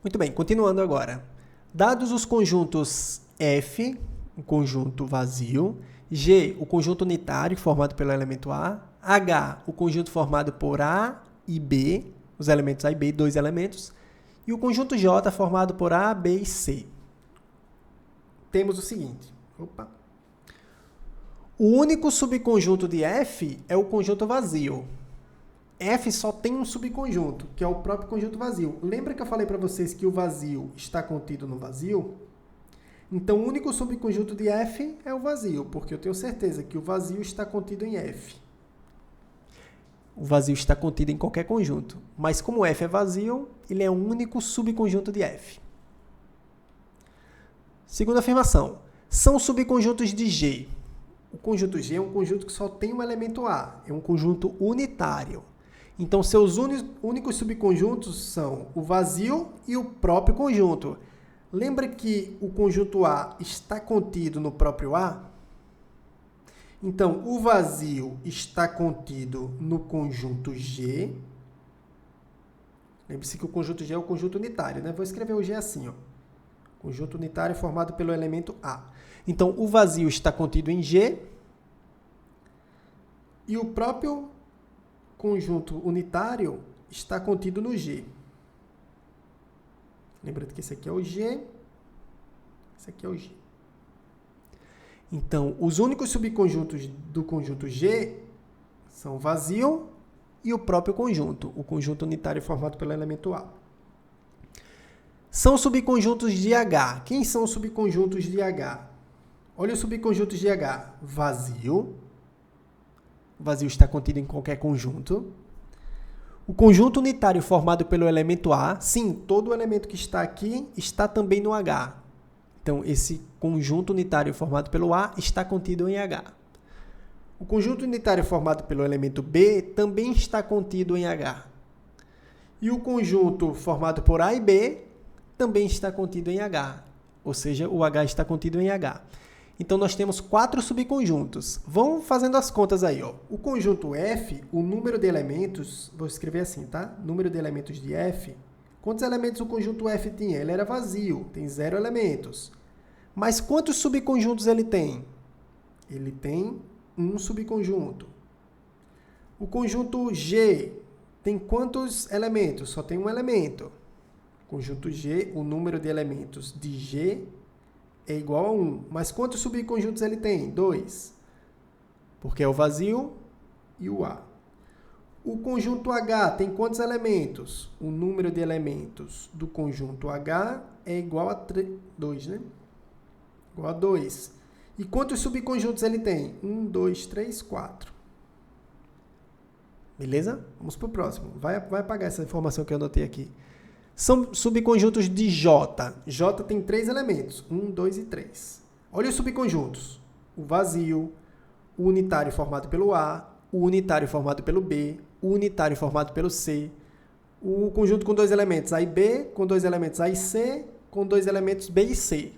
Muito bem, continuando agora. Dados os conjuntos F, o conjunto vazio, G, o conjunto unitário formado pelo elemento A, H, o conjunto formado por A e B, os elementos A e B, dois elementos, e o conjunto J formado por A, B e C. Temos o seguinte. O único subconjunto de F é o conjunto vazio. F só tem um subconjunto, que é o próprio conjunto vazio. Lembra que eu falei para vocês que o vazio está contido no vazio? Então, o único subconjunto de F é o vazio, porque eu tenho certeza que o vazio está contido em F. O vazio está contido em qualquer conjunto. Mas como F é vazio, ele é o único subconjunto de F. Segunda afirmação. São subconjuntos de G. O conjunto G é um conjunto que só tem um elemento A. É um conjunto unitário. Então, seus únicos subconjuntos são o vazio e o próprio conjunto. Lembra que o conjunto A está contido no próprio A? Então, o vazio está contido no conjunto G. Lembre-se que o conjunto G é o conjunto unitário, né? Vou escrever o G assim, ó. Conjunto unitário formado pelo elemento A. Então, o vazio está contido em G e o próprio conjunto unitário está contido no G. Lembrando que esse aqui é o G, esse aqui é o G. Então, os únicos subconjuntos do conjunto G são o vazio e o próprio conjunto, o conjunto unitário formado pelo elemento A. São subconjuntos de H. Quem são os subconjuntos de H? Olha os subconjuntos de H. Vazio. O vazio está contido em qualquer conjunto. O conjunto unitário formado pelo elemento A. Sim, todo elemento que está aqui está também no H. Então, esse conjunto unitário formado pelo A está contido em H. O conjunto unitário formado pelo elemento B também está contido em H. E o conjunto formado por A e B também está contido em H. Ou seja, o H está contido em H. Então, nós temos 4 subconjuntos. Vamos fazendo as contas aí, ó. O conjunto F, o número de elementos, vou escrever assim, tá? Número de elementos de F. Quantos elementos o conjunto F tinha? Ele era vazio, tem 0 elementos. Mas quantos subconjuntos ele tem? Ele tem um subconjunto. O conjunto G tem quantos elementos? Só tem um elemento. Conjunto G, o número de elementos de G é igual a 1. Mas quantos subconjuntos ele tem? 2. Porque é o vazio e o A. O conjunto H tem quantos elementos? O número de elementos do conjunto H é igual a 2, né? Igual a 2. E quantos subconjuntos ele tem? 1, 2, 3, 4. Beleza? Vamos para o próximo. Vai apagar essa informação que eu anotei aqui. São subconjuntos de J. J tem 3 elementos. 1, 2 e 3. Olha os subconjuntos. O vazio, o unitário formado pelo A, o unitário formado pelo B, o unitário formado pelo C, o conjunto com 2 elementos A e B, com 2 elementos A e C, com 2 elementos B e C.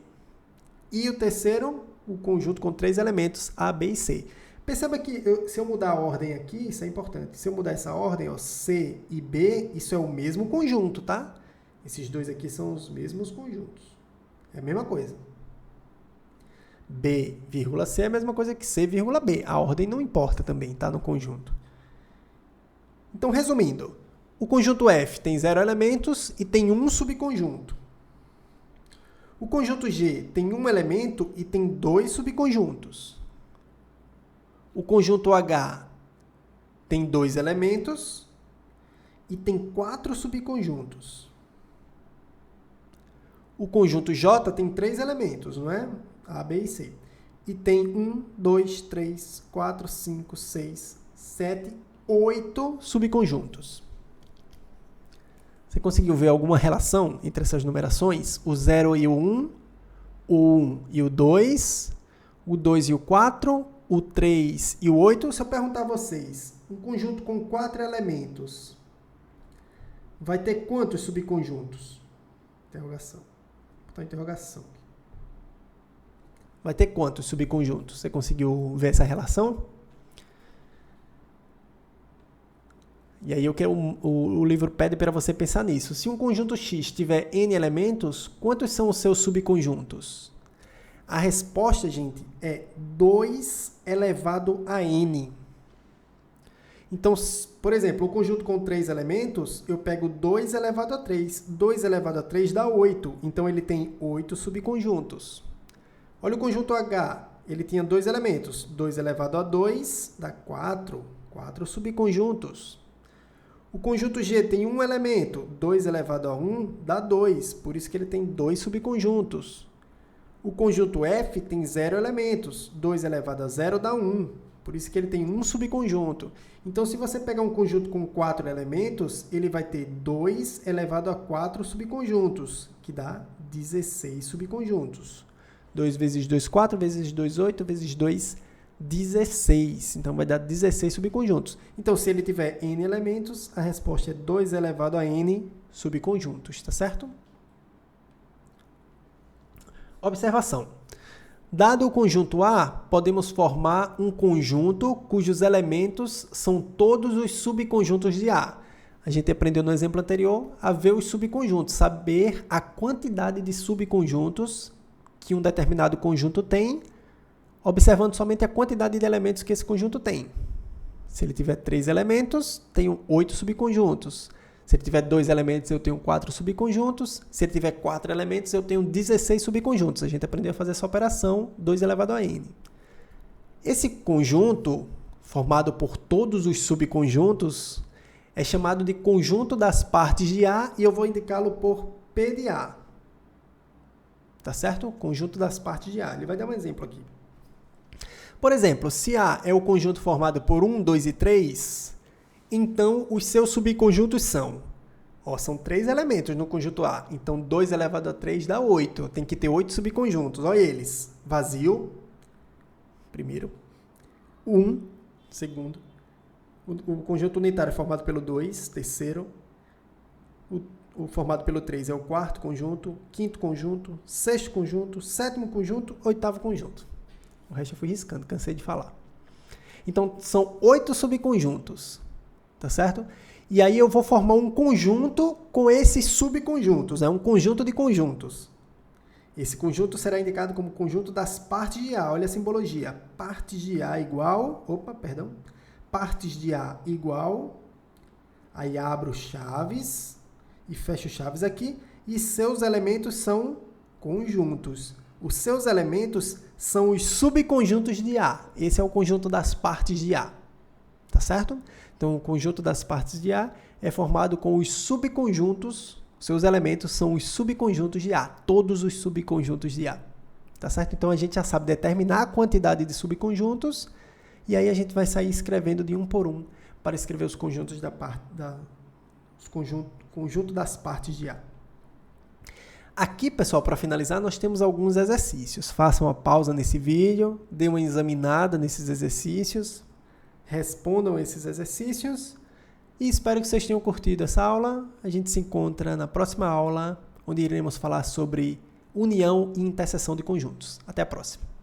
E o terceiro, o conjunto com 3 elementos A, B e C. Perceba que se eu mudar a ordem aqui, isso é importante. Se eu mudar essa ordem, ó, C e B, isso é o mesmo conjunto, tá? Esses dois aqui são os mesmos conjuntos. É a mesma coisa. B, C é a mesma coisa que C, B. A ordem não importa também, tá? No conjunto. Então, resumindo, o conjunto F tem 0 elementos e tem um subconjunto. O conjunto G tem um elemento e tem 2 subconjuntos. O conjunto H tem 2 elementos e tem 4 subconjuntos. O conjunto J tem 3 elementos, não é? A, B e C. E tem 1, 2, 3, 4, 5, 6, 7, 8 subconjuntos. Você conseguiu ver alguma relação entre essas numerações? O 0 e o 1, o 1 e o 2 e o 4, o 3 e o 8. Se eu perguntar a vocês, um conjunto com 4 elementos vai ter quantos subconjuntos? Interrogação. Vou botar interrogação. Vai ter quantos subconjuntos? Você conseguiu ver essa relação? E aí o livro pede para você pensar nisso. Se um conjunto X tiver N elementos, quantos são os seus subconjuntos? A resposta, gente, é 2 elevado a N. Então, por exemplo, o conjunto com 3 elementos, eu pego 2 elevado a 3. 2 elevado a 3 dá 8. Então, ele tem 8 subconjuntos. Olha o conjunto H. Ele tinha 2 elementos. 2 elevado a 2 dá 4. 4 subconjuntos. O conjunto G tem um elemento. 2 elevado a 1 dá 2. Por isso que ele tem 2 subconjuntos. O conjunto F tem 0 elementos. 2 elevado a 0 dá 1. Por isso que ele tem um subconjunto. Então, se você pegar um conjunto com 4 elementos, ele vai ter 2 elevado a 4 subconjuntos, que dá 16 subconjuntos. 2 vezes 2, 4, vezes 2, 8, vezes 2, 16. Então, vai dar 16 subconjuntos. Então, se ele tiver N elementos, a resposta é 2 elevado a N subconjuntos, tá certo? Observação. Dado o conjunto A, podemos formar um conjunto cujos elementos são todos os subconjuntos de A. A gente aprendeu no exemplo anterior a ver os subconjuntos, saber a quantidade de subconjuntos que um determinado conjunto tem, observando somente a quantidade de elementos que esse conjunto tem. Se ele tiver 3 elementos, tenho 8 subconjuntos. Se ele tiver 2 elementos, eu tenho 4 subconjuntos. Se ele tiver 4 elementos, eu tenho 16 subconjuntos. A gente aprendeu a fazer essa operação, 2 elevado a n. Esse conjunto, formado por todos os subconjuntos, é chamado de conjunto das partes de A e eu vou indicá-lo por P de A. Tá certo? Conjunto das partes de A. Ele vai dar um exemplo aqui. Por exemplo, se A é o conjunto formado por 1, 2 e 3... Então, os seus subconjuntos são, são 3 elementos no conjunto A. Então, 2 elevado a 3 dá 8. Tem que ter 8 subconjuntos. Olha eles. Vazio, primeiro. 1, segundo. O conjunto unitário é formado pelo 2, terceiro. O formado pelo 3 é o quarto conjunto, quinto conjunto, sexto conjunto, sétimo conjunto, oitavo conjunto. O resto eu fui riscando, cansei de falar. Então, são 8 subconjuntos. Tá certo? E aí eu vou formar um conjunto com esses subconjuntos, um conjunto de conjuntos. Esse conjunto será indicado como conjunto das partes de A. Olha a simbologia. Partes de A igual... Partes de A igual... Aí abro chaves e fecho chaves aqui. E seus elementos são conjuntos. Os seus elementos são os subconjuntos de A. Esse é o conjunto das partes de A. Tá certo? Então, o conjunto das partes de A é formado com os subconjuntos, seus elementos são os subconjuntos de A, todos os subconjuntos de A. Tá certo? Então, a gente já sabe determinar a quantidade de subconjuntos e aí a gente vai sair escrevendo de um por um para escrever os conjuntos conjunto das partes de A. Aqui, pessoal, para finalizar, nós temos alguns exercícios. Façam uma pausa nesse vídeo, dê uma examinada nesses exercícios, respondam esses exercícios e espero que vocês tenham curtido essa aula. A gente se encontra na próxima aula, onde iremos falar sobre união e interseção de conjuntos. Até a próxima!